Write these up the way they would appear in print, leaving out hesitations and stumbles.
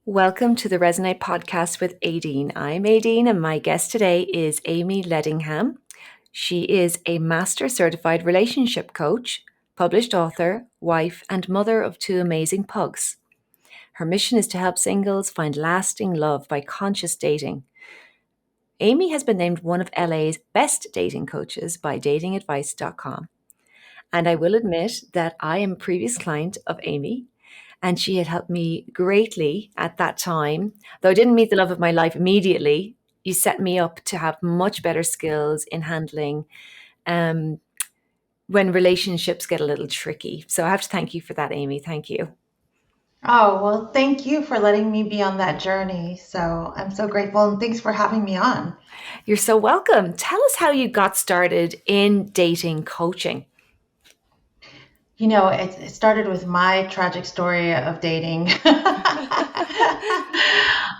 Welcome to the Resonate podcast with Aideen. I'm Aideen, and my guest today is Amie Leadingham. She is a master certified relationship coach, published author, wife, and mother of two amazing pugs. Her mission is to help singles find lasting love by conscious dating. Amie has been named one of LA's best dating coaches by datingadvice.com. And I will admit that I am a previous client of Amie, and she had helped me greatly at that time. Though I didn't meet the love of my life immediately, you set me up to have much better skills in handling um, when relationships get a little tricky. So I have to thank you for that, Amie. Thank you. Oh, well, thank you for letting me be on that journey. So I'm so grateful and thanks for having me on. You're so welcome. Tell us how you got started in dating coaching. It started with my tragic story of dating.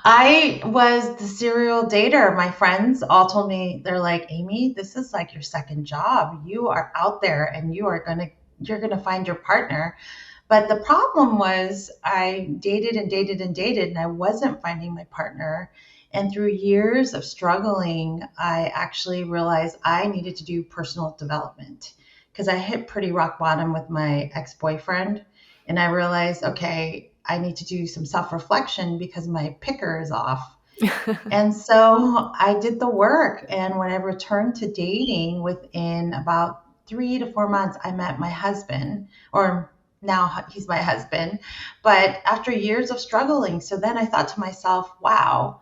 I was the serial dater. My friends all told me, they're like, Amie, this is like your second job. You are out there and you're gonna find your partner. But the problem was I dated and dated and dated, and I wasn't finding my partner. And through years of struggling, I actually realized I needed to do personal development because I hit pretty rock bottom with my ex boyfriend. And I realized, okay, I need to do some self reflection because my picker is off. And so I did the work. And when I returned to dating within about 3 to 4 months, I met my husband, or now he's my husband. But after years of struggling, so then I thought to myself, wow,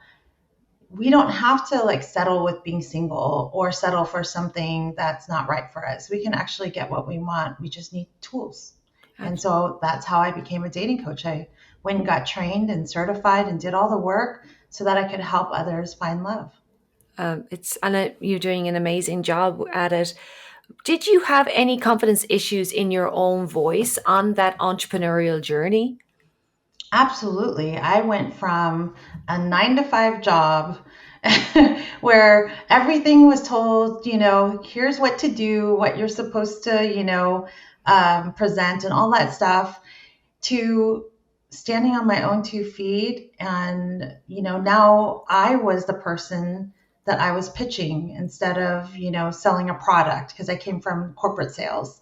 we don't have to like settle with being single or settle for something that's not right for us. We can actually get what we want. We just need tools. And so that's how I became a dating coach. I went and got trained and certified and did all the work so that I could help others find love. You're doing an amazing job at it. Did you have any confidence issues in your own voice on that entrepreneurial journey? Absolutely. I went from a 9 to 5 job where everything was told, here's what to do, what you're supposed to, present and all that stuff, to standing on my own 2 feet. And, now I was the person that I was pitching instead of, selling a product because I came from corporate sales.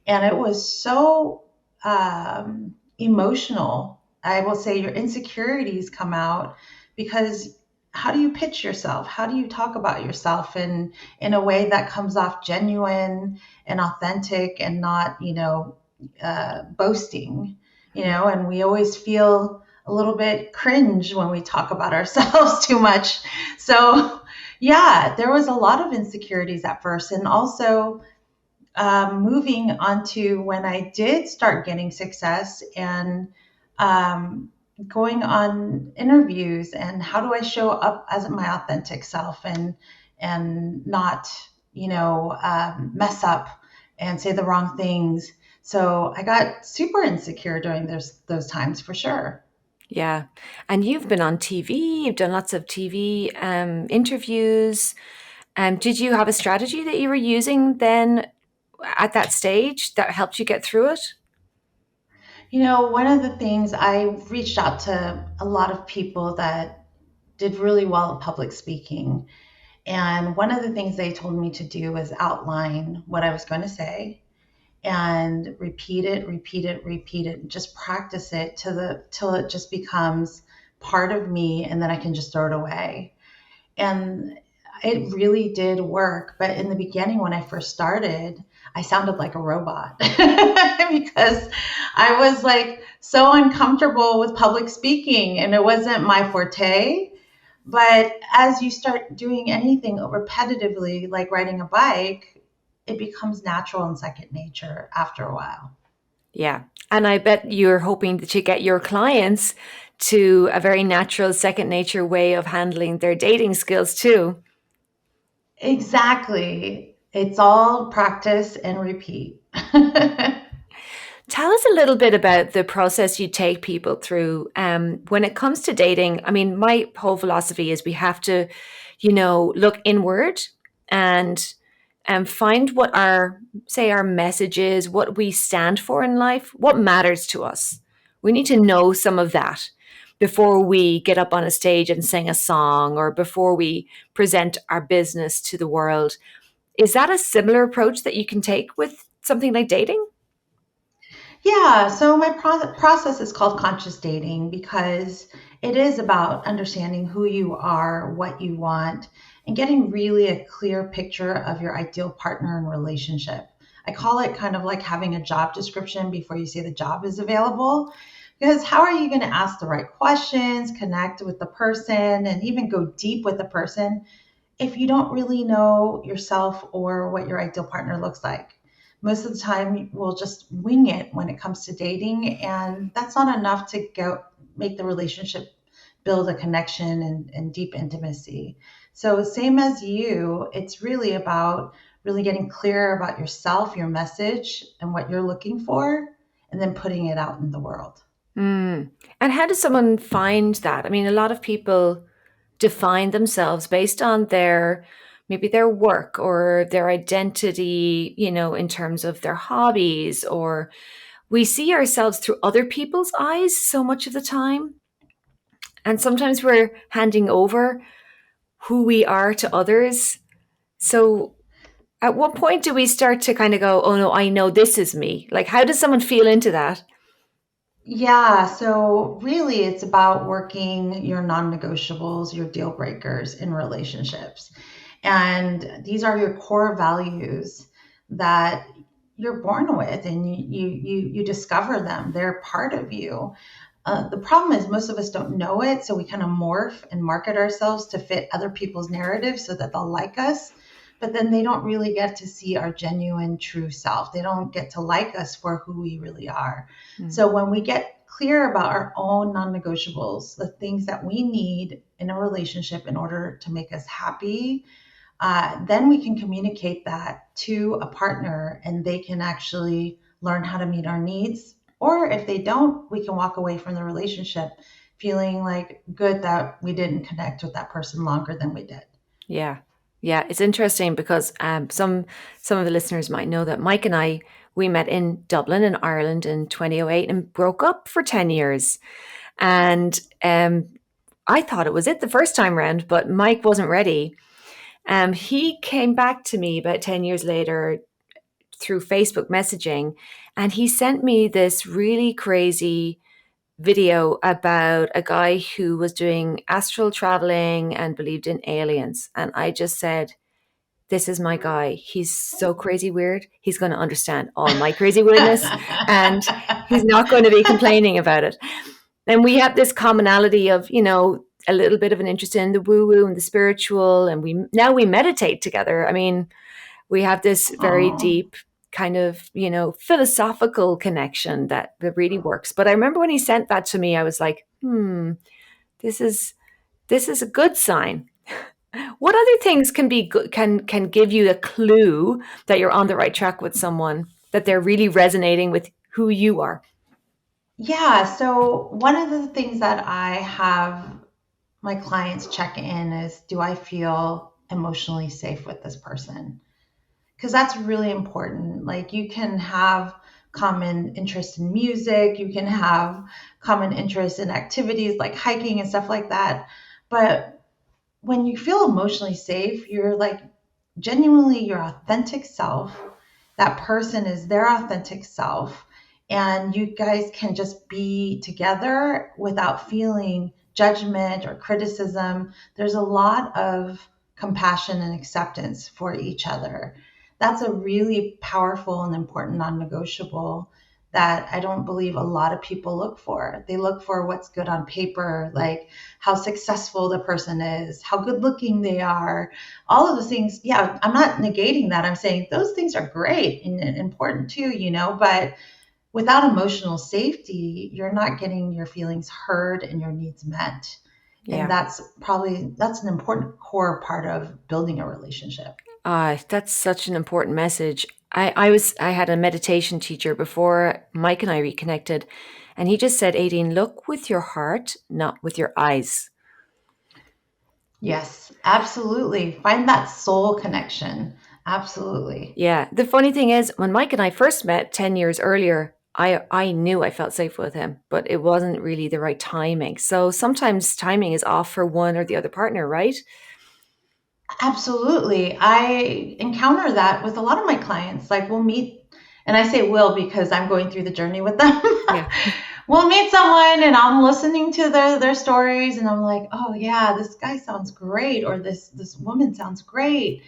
And it was so emotional. I will say your insecurities come out because how do you pitch yourself? How do you talk about yourself in a way that comes off genuine and authentic and not, boasting, and we always feel a little bit cringe when we talk about ourselves too much. So, yeah, there was a lot of insecurities at first. And also, moving on to when I did start getting success and going on interviews and how do I show up as my authentic self and not mess up and say the wrong things. So I got super insecure during those times for sure. Yeah. And you've been on TV, you've done lots of TV interviews. Did you have a strategy that you were using then at that stage that helped you get through it? One of the things I reached out to a lot of people that did really well at public speaking. And one of the things they told me to do was outline what I was going to say and repeat it, repeat it, repeat it, and just practice it till it just becomes part of me and then I can just throw it away. And it really did work. But in the beginning, when I first started, I sounded like a robot because I was like so uncomfortable with public speaking and it wasn't my forte. But as you start doing anything repetitively, like riding a bike, it becomes natural and second nature after a while. Yeah. And I bet you're hoping to get your clients to a very natural second nature way of handling their dating skills too. Exactly. It's all practice and repeat. Tell us a little bit about the process you take people through when it comes to dating. I mean, my whole philosophy is we have to, look inward and find what our message is, what we stand for in life, what matters to us. We need to know some of that. before we get up on a stage and sing a song or before we present our business to the world. Is that a similar approach that you can take with something like dating? Yeah, so my process is called conscious dating because it is about understanding who you are, what you want, and getting really a clear picture of your ideal partner and relationship. I call it kind of like having a job description before you say the job is available. Because how are you going to ask the right questions, connect with the person, and even go deep with the person if you don't really know yourself or what your ideal partner looks like? Most of the time, we'll just wing it when it comes to dating, and that's not enough to go make the relationship build a connection and deep intimacy. So, same as you, it's really about really getting clear about yourself, your message, and what you're looking for, and then putting it out in the world. Mm. And how does someone find that? I mean, a lot of people define themselves based on their maybe their work or their identity, in terms of their hobbies, or we see ourselves through other people's eyes so much of the time. And sometimes we're handing over who we are to others. So at what point do we start to kind of go, oh no, I know this is me? Like, how does someone feel into that? Yeah, so really it's about working your non negotiables, your deal breakers in relationships. And these are your core values that you're born with, and you discover them. They're part of you. The problem is most of us don't know it, so we kind of morph and market ourselves to fit other people's narratives so that they'll like us. But then they don't really get to see our genuine, true self. They don't get to like us for who we really are. Mm. So when we get clear about our own non negotiables, the things that we need in a relationship in order to make us happy, then we can communicate that to a partner and they can actually learn how to meet our needs. Or if they don't, we can walk away from the relationship feeling like good that we didn't connect with that person longer than we did. Yeah. Yeah. It's interesting because some of the listeners might know that Mike and I, we met in Dublin in Ireland in 2008 and broke up for 10 years. And I thought it was it the first time round, but Mike wasn't ready. He came back to me about 10 years later through Facebook messaging, and he sent me this really crazy video about a guy who was doing astral traveling and believed in aliens. And I just said, this is my guy. He's so crazy weird. He's going to understand all my crazy weirdness and he's not going to be complaining about it. And we have this commonality of, a little bit of an interest in the woo woo and the spiritual. And we meditate together. I mean, we have this very Oh, deep kind of, philosophical connection that really works. But I remember when he sent that to me, I was like, this is this is a good sign. What other things can be good, can give you a clue that you're on the right track with someone, that they're really resonating with who you are? yeah. So, one of the things that I have my clients check in is, do I feel emotionally safe with this person? Because that's really important. Like you can have common interest in music, you can have common interest in activities like hiking and stuff like that. But when you feel emotionally safe, you're like genuinely your authentic self. That person is their authentic self. And you guys can just be together without feeling judgment or criticism. There's a lot of compassion and acceptance for each other. That's a really powerful and important non negotiable that I don't believe a lot of people look for. They look for what's good on paper, like how successful the person is, how good looking they are, all of those things. Yeah, I'm not negating that. I'm saying those things are great and important too, but without emotional safety, you're not getting your feelings heard and your needs met. And Yeah. that's an important core part of building a relationship. That's such an important message. I had a meditation teacher before Mike and I reconnected, and he just said, Aideen, look with your heart, not with your eyes. Yes, absolutely. Find that soul connection. Absolutely. Yeah. The funny thing is, when Mike and I first met 10 years earlier, I knew I felt safe with him, but it wasn't really the right timing. So sometimes timing is off for one or the other partner, right? Absolutely. I encounter that with a lot of my clients. Like we'll meet, and I say will because I'm going through the journey with them. Yeah. We'll meet someone and I'm listening to their stories and I'm like, oh yeah, this guy sounds great, or this woman sounds great.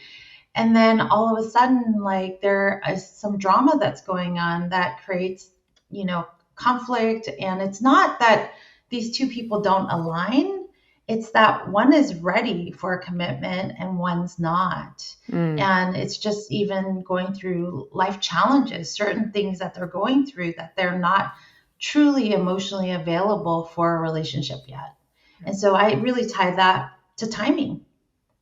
And then all of a sudden, like there is some drama that's going on that creates, you know, conflict. And it's not that these two people don't align, it's that one is ready for a commitment and one's not. Mm, And it's just even going through life challenges, certain things that they're going through that they're not truly emotionally available for a relationship yet. And so I really tie that to timing,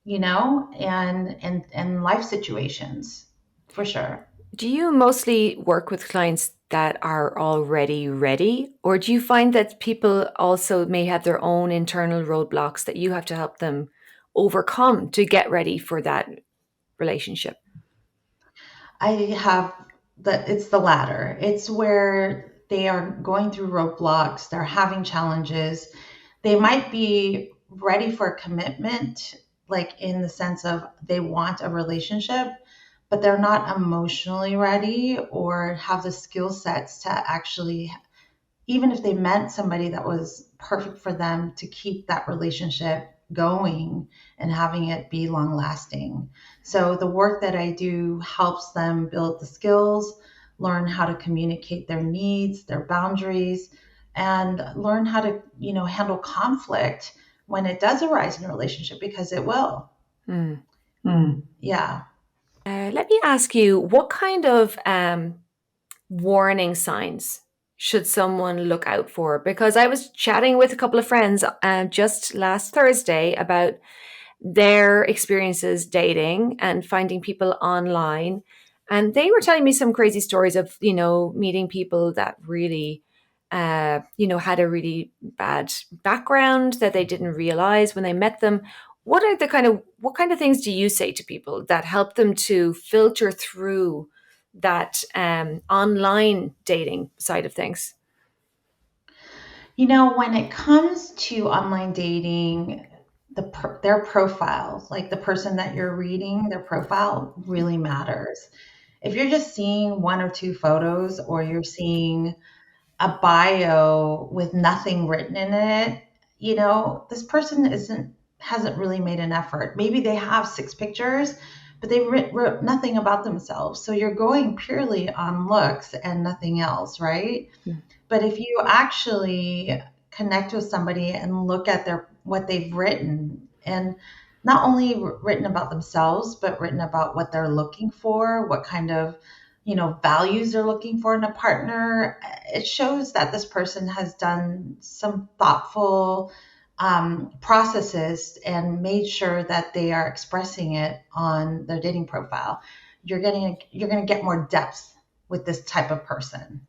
you know, and life situations for sure. do you mostly work with clients that are already ready, or do you find that people also may have their own internal roadblocks that you have to help them overcome to get ready for that relationship? I have it's the latter. It's where they are going through roadblocks, they're having challenges. They might be ready for a commitment, like in the sense of they want a relationship, but they're not emotionally ready or have the skill sets to actually, even if they met somebody that was perfect for them, to keep that relationship going and having it be long lasting. So the work that I do helps them build the skills, learn how to communicate their needs, their boundaries, and learn how to, you know, handle conflict when it does arise in a relationship, because it will. Mm. Yeah. Let me ask you, what kind of warning signs should someone look out for? Because I was chatting with a couple of friends just last Thursday about their experiences dating and finding people online. And they were telling me some crazy stories of, meeting people that really, had a really bad background that they didn't realize when they met them. What kind of things do you say to people that help them to filter through that online dating side of things? You know, when it comes to online dating, their profile, like the person that you're reading, their profile really matters. If you're just seeing one or two photos, or you're seeing a bio with nothing written in it, you know, this person isn't hasn't really made an effort. Maybe they have six pictures, but they wrote nothing about themselves. So you're going purely on looks and nothing else, right? Mm. But if you actually connect with somebody and look at their what they've written, and not only written about themselves, but written about what they're looking for, what kind of, you know, values they're looking for in a partner, it shows that this person has done some thoughtful processes and made sure that they are expressing it on their dating profile. You're going to get more depth with this type of person.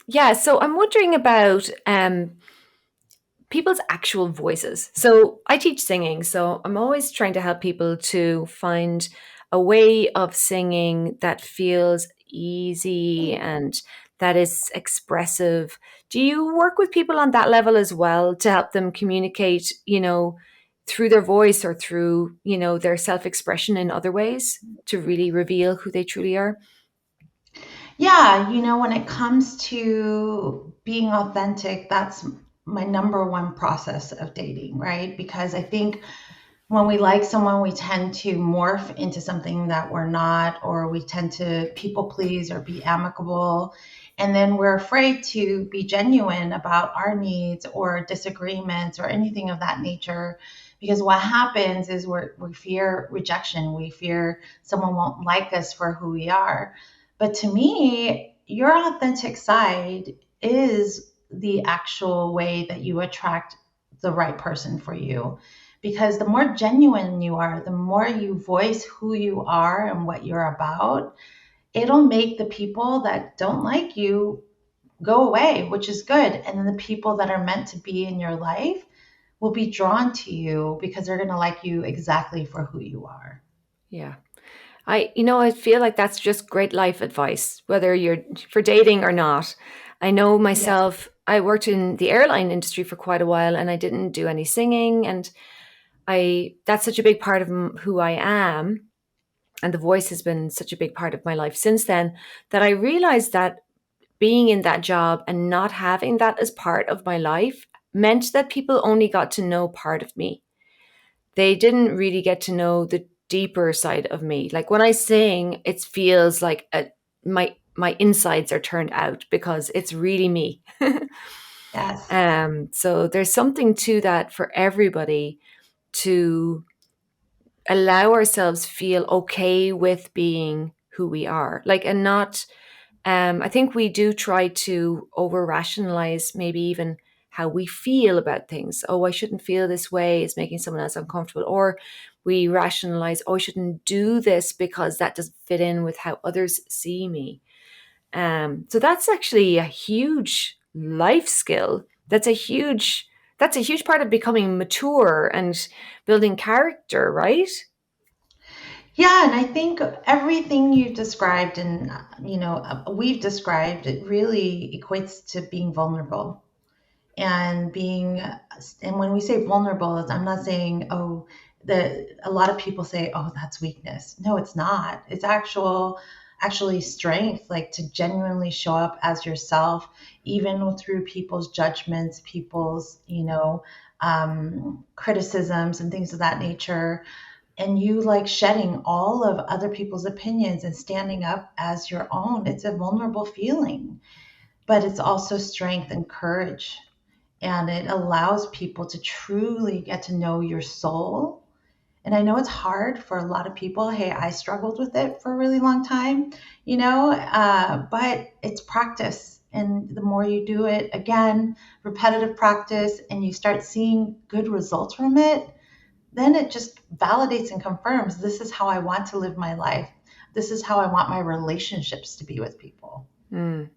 Yeah, so I'm wondering about people's actual voices. So I teach singing, so I'm always trying to help people to find a way of singing that feels easy and that is expressive. Do you work with people on that level as well to help them communicate, through their voice or through, their self-expression in other ways to really reveal who they truly are? Yeah, you know, when it comes to being authentic, that's my number one process of dating, right? Because I think when we like someone, we tend to morph into something that we're not, or we tend to people please or be amicable. And then we're afraid to be genuine about our needs or disagreements or anything of that nature. Because what happens is we fear rejection, we fear someone won't like us for who we are. But to me, your authentic side is the actual way that you attract the right person for you, because the more genuine you are, the more you voice who you are and what you're about, it'll make the people that don't like you go away, which is good. And then the people that are meant to be in your life will be drawn to you because they're going to like you exactly for who you are. Yeah. I feel like that's just great life advice, whether you're for dating or not. I know Yes. myself, I worked in the airline industry for quite a while and I didn't do any singing. And that's such a big part of who I am. And the voice has been such a big part of my life since then that I realized that being in that job and not having that as part of my life meant that people only got to know part of me. They didn't really get to know the deeper side of me. Like when I sing, it feels like my insides are turned out because it's really me. Yes. So there's something to that for everybody to allow ourselves feel okay with being who we are, like, and not. I think we do try to over rationalize maybe even how we feel about things. Oh, I shouldn't feel this way. It's making someone else uncomfortable. Or we rationalize, oh, I shouldn't do this because that doesn't fit in with how others see me. So that's actually a huge life skill. That's a huge part of becoming mature and building character, right? Yeah, and I think everything you've described and we've described, it really equates to being vulnerable and being. And when we say vulnerable, I'm not saying, oh, the a lot of people say, oh, that's weakness. No, it's not. It's actually strength, like to genuinely show up as yourself, even through people's judgments, people's criticisms and things of that nature, and you like shedding all of other people's opinions and standing up as your own. It's a vulnerable feeling, but it's also strength and courage. And it allows people to truly get to know your soul. And I know it's hard for a lot of people. Hey, I struggled with it for a really long time, but it's practice. And the more you do it, again, repetitive practice, and you start seeing good results from it, then it just validates and confirms this is how I want to live my life. This is how I want my relationships to be with people. Mm.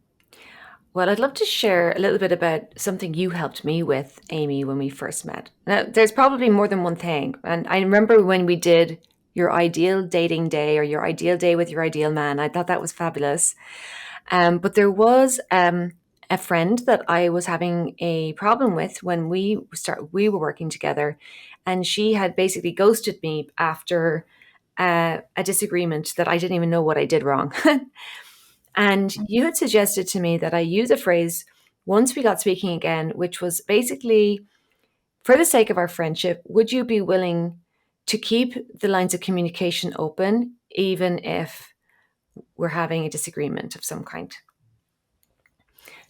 Well, I'd love to share a little bit about something you helped me with, Amy, when we first met. Now, there's probably more than one thing. And I remember when we did your ideal dating day or your ideal day with your ideal man, I thought that was fabulous. But there was a friend that I was having a problem with when we were working together, and she had basically ghosted me after a disagreement that I didn't even know what I did wrong. And you had suggested to me that I use a phrase once we got speaking again, which was basically, for the sake of our friendship, would you be willing to keep the lines of communication open, even if we're having a disagreement of some kind?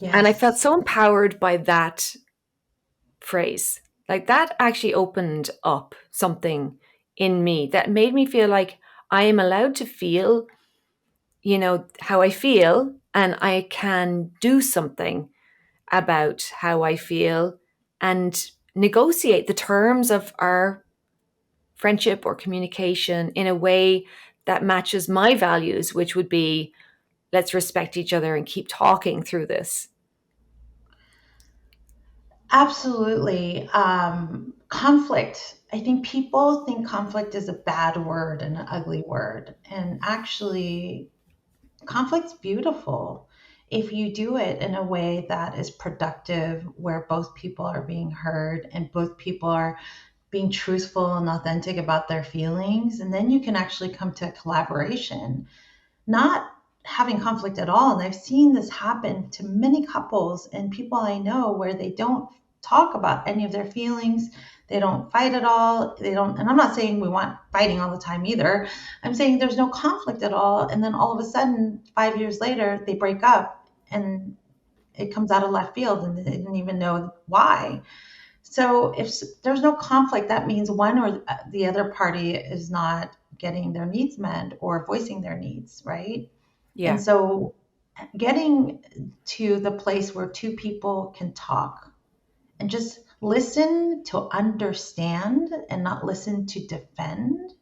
And I felt Yes. so empowered by that phrase. Like that actually opened up something in me that made me feel like I am allowed to feel, how I feel, and I can do something about how I feel and negotiate the terms of our friendship or communication in a way that matches my values, which would be let's respect each other and keep talking through this. Absolutely. Conflict. I think people think conflict is a bad word and an ugly word. And actually, conflict's beautiful if you do it in a way that is productive, where both people are being heard and both people are being truthful and authentic about their feelings. And then you can actually come to a collaboration, not having conflict at all. And I've seen this happen to many couples and people I know where they don't talk about any of their feelings. They don't fight at all. They don't, and I'm not saying we want fighting all the time either. I'm saying there's no conflict at all. And then all of a sudden, 5 years later, they break up and it comes out of left field and they didn't even know why. So if there's no conflict, that means one or the other party is not getting their needs met or voicing their needs, right? And Yeah. so getting to the place where two people can talk and just listen to understand and not listen to defend,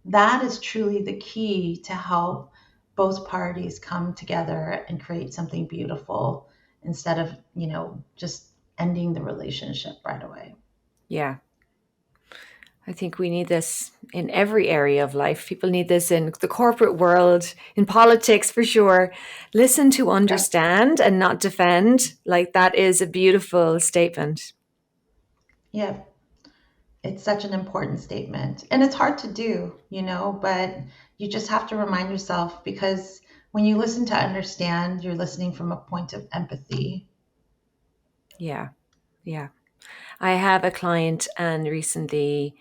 that is truly the key to help both parties come together and create something beautiful instead of, just ending the relationship right away. Yeah. I think we need this in every area of life. People need this in the corporate world, in politics for sure. Listen to Yeah. understand and not defend. Like that is a beautiful statement. Yeah. It's such an important statement. And it's hard to do, but you just have to remind yourself because when you listen to understand, you're listening from a point of empathy. Yeah. Yeah. I have a client and recently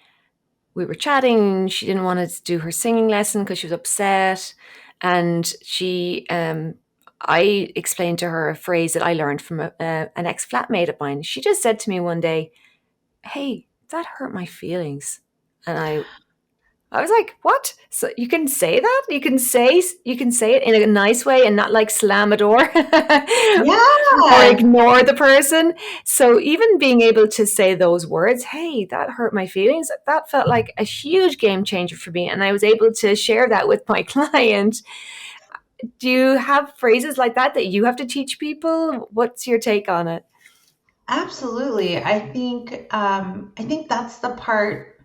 we were chatting. She didn't want to do her singing lesson because she was upset. And I explained to her a phrase that I learned from an ex flatmate of mine. She just said to me one day, "Hey, that hurt my feelings." And I was like, "What?" So you can say that? You can say it in a nice way and not like slam a door or Yeah, ignore the person. So even being able to say those words, "Hey, that hurt my feelings." That felt like a huge game changer for me and I was able to share that with my client. Do you have phrases like that you have to teach people? What's your take on it? absolutely. I think that's the part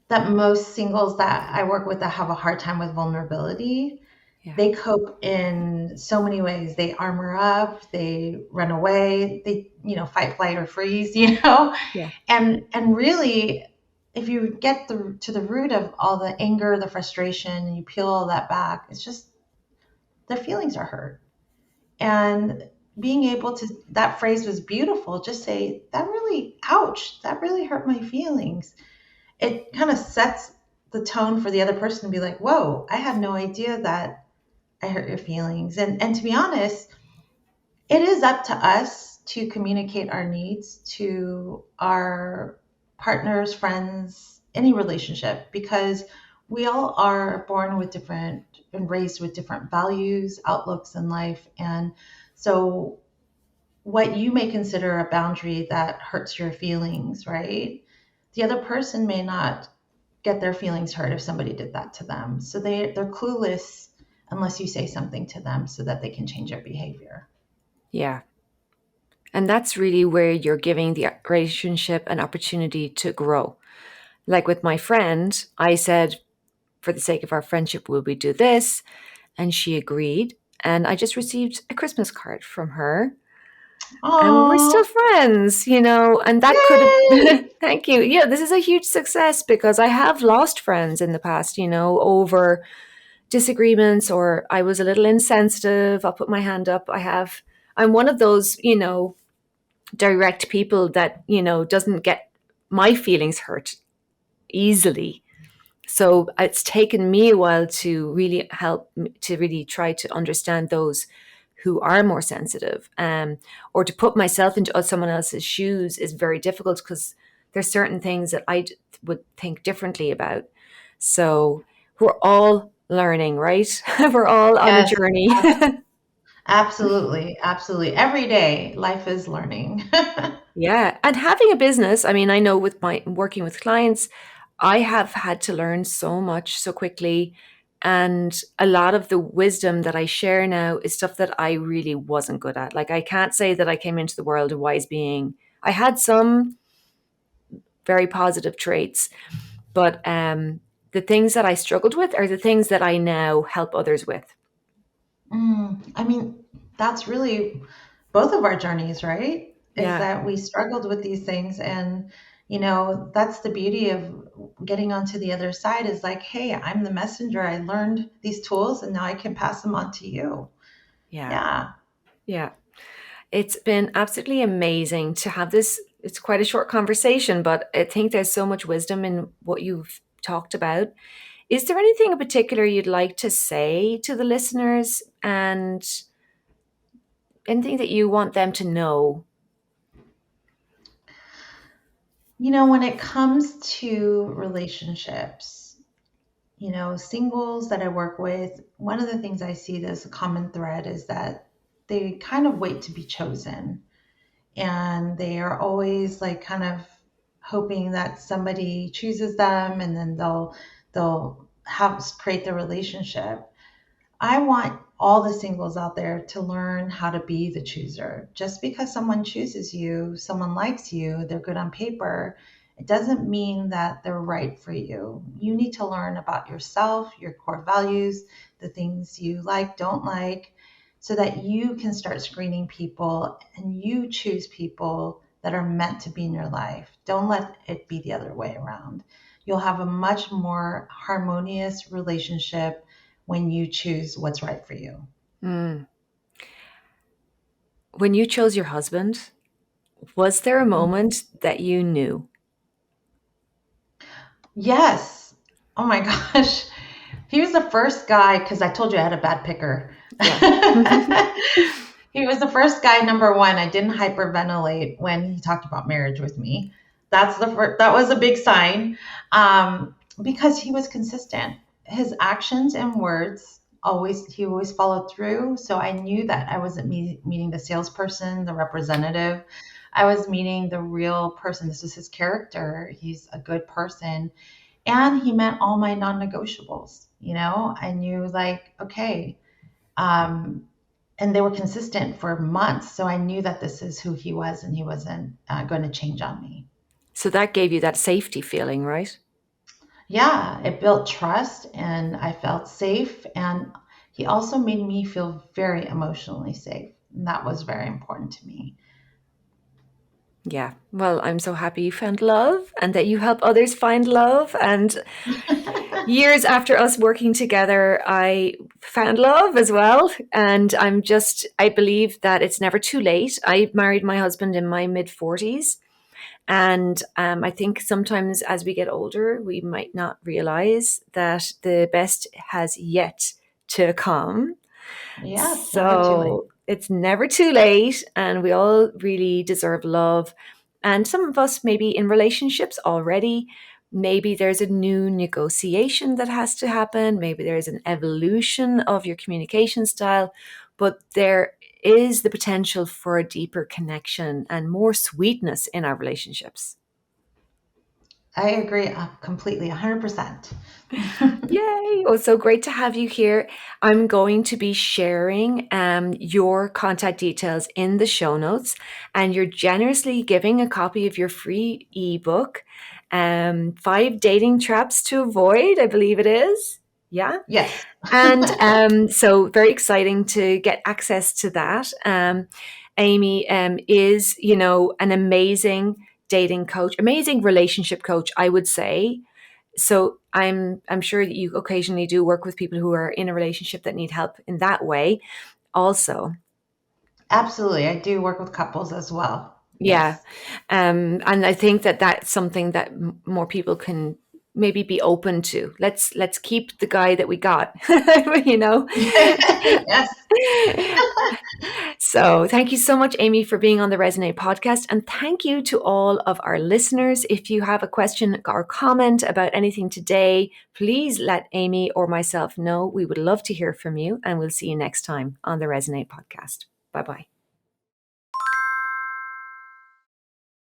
that most singles that I work with that have a hard time with vulnerability. Yeah. They cope in so many ways. They armor up, they run away, they, fight, flight, or freeze, Yeah. and really, if you get to the root of all the anger, the frustration, and you peel all that back, it's just their feelings are hurt. And being able to, that phrase was beautiful. Just say, that really, ouch, that really hurt my feelings. It kind of sets the tone for the other person to be like, whoa, I had no idea that I hurt your feelings. And to be honest, it is up to us to communicate our needs to our partners, friends, any relationship, because we all are born with different and raised with different values, outlooks in life. And so, what you may consider a boundary that hurts your feelings, right? The other person may not get their feelings hurt if somebody did that to them. So they're clueless unless you say something to them so that they can change their behavior. Yeah. And that's really where you're giving the relationship an opportunity to grow. Like with my friend, I said, for the sake of our friendship, will we do this? And she agreed. And I just received a Christmas card from her. And we're still Oh, friends. And that could yay! have, thank you. Yeah, this is a huge success because I have lost friends in the past, over disagreements or I was a little insensitive. I'll put my hand up. I'm one of those, direct people that, doesn't get my feelings hurt easily. So it's taken me a while to really to really try to understand those who are more sensitive, or to put myself into someone else's shoes is very difficult because there's certain things that would think differently about. So we're all learning, right? We're all on a Yes, journey. absolutely, absolutely. Every day, life is learning. Yeah. And having a business, I mean, I know with my working with clients, I have had to learn so much so quickly. And a lot of the wisdom that I share now is stuff that I really wasn't good at. Like, I can't say that I came into the world a wise being. I had some very positive traits, but the things that I struggled with are the things that I now help others with. I mean, that's really both of our journeys, right? Is Yeah. that we struggled with these things. And, that's the beauty of getting onto the other side is like, hey, I'm the messenger. I learned these tools and now I can pass them on to you. Yeah. Yeah. Yeah. It's been absolutely amazing to have this. It's quite a short conversation, but I think there's so much wisdom in what you've talked about. Is there anything in particular you'd like to say to the listeners and anything that you want them to know? When it comes to relationships, singles that I work with, one of the things I see as a common thread is that they kind of wait to be chosen. And they are always like kind of hoping that somebody chooses them and then they'll have create the relationship. I want all the singles out there to learn how to be the chooser. Just because someone chooses you, someone likes you, they're good on paper, It doesn't mean that they're right for you. You need to learn about yourself, your core values, the things you like, don't like, so that you can start screening people and you choose people that are meant to be in your life. Don't let it be the other way around. You'll have a much more harmonious relationship when you choose what's right for you. Mm. When you chose your husband, was there a moment that you knew? Yes. Oh my gosh. He was the first guy, because I told you I had a bad picker. Yeah. He was the first guy, number one. I didn't hyperventilate when he talked about marriage with me. That was a big sign, because he was consistent. His actions and words he always followed through. So I knew that I wasn't meeting the salesperson, the representative. I was meeting the real person. This is his character. He's a good person, and he met all my non-negotiables. I knew, like, okay, um, and they were consistent for months, so I knew that this is who he was, and he wasn't going to change on me. So that gave you that safety feeling, right? Yeah, it built trust, and I felt safe, and he also made me feel very emotionally safe, and that was very important to me. Yeah. Well, I'm so happy you found love and that you help others find love. And years after us working together, I found love as well. And I believe that it's never too late. I married my husband in my mid 40s. And I think sometimes as we get older, we might not realize that the best has yet to come. Yeah, it's never too late. So it's never too late, and we all really deserve love. And some of us maybe in relationships already. Maybe there's a new negotiation that has to happen. Maybe there's an evolution of your communication style, but there is the potential for a deeper connection and more sweetness in our relationships. I agree completely, 100%. Yay! Oh, so great to have you here. I'm going to be sharing your contact details in the show notes, and you're generously giving a copy of your free ebook, Five Dating Traps to Avoid, I believe it is. Yeah. Yes. And so very exciting to get access to that. Amie is, an amazing dating coach, amazing relationship coach, I would say. So I'm sure that you occasionally do work with people who are in a relationship that need help in that way also. Absolutely. I do work with couples as well. Yeah. Yes. And I think that that's something that more people can maybe be open to. Let's keep the guy that we got, you know. Yes. So, thank you so much, Amie, for being on the Resonate podcast. And thank you to all of our listeners. If you have a question or comment about anything today, please let Amie or myself know. We would love to hear from you, and we'll see you next time on the Resonate podcast. Bye bye.